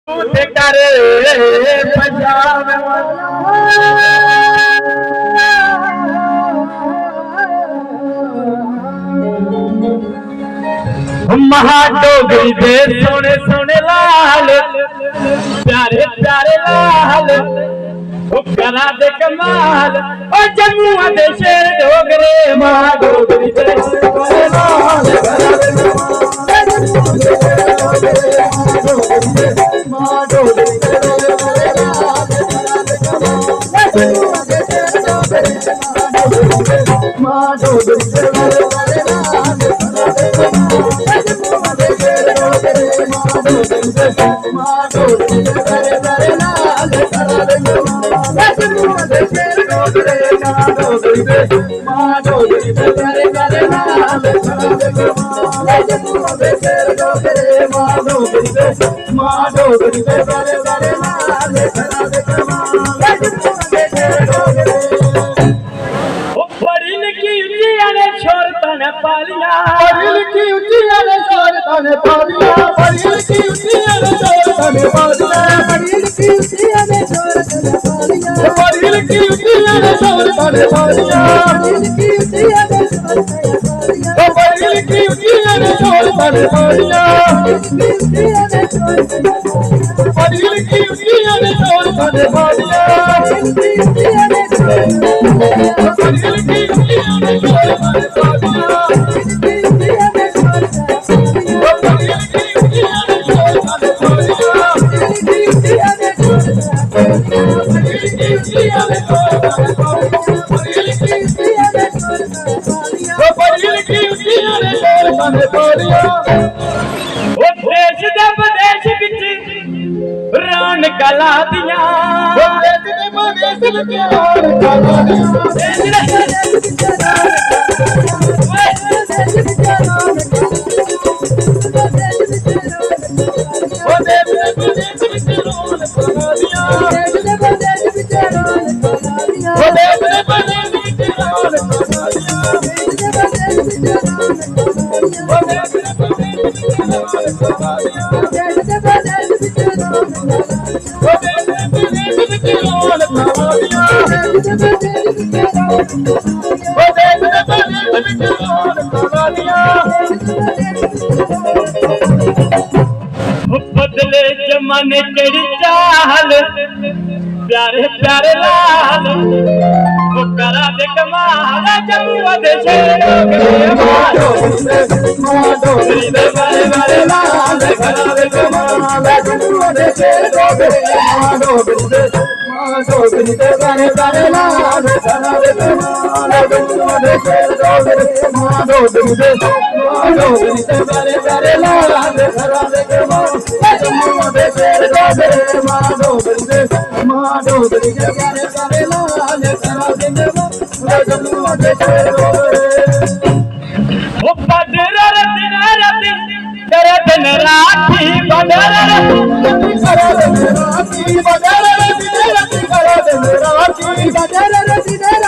कर पंजाब महाडोगरी दे सोने सोने लाल प्यारे प्यारे लाल करा दे कमाल ओ जम्मू दे शेर डोगरे महाडोगरी दे सोने लाल गला दिया बदले जमाने तेरी चाल प्यारे प्यारे लाल वो करा दे कमाल जम्मू दे शेर डोगरे दे बारे बारे लाल करा दे कमाल जम्मू दे शेर डोगरे डोगरी दे बारे बारे लाल करा दे कमाल जम्मू दे शेर डोगरे डोगरी दे बारे बारे लाल करा दे कमाल जम्मू दे शेर डोगरे डोगरी दे डोगरी दे बारे बारे लाल करा दे कमाल जम्मू दे शेर डोगरे ओ बदर दिन राती तेरे दिन राती बदर राती बदर दिन राती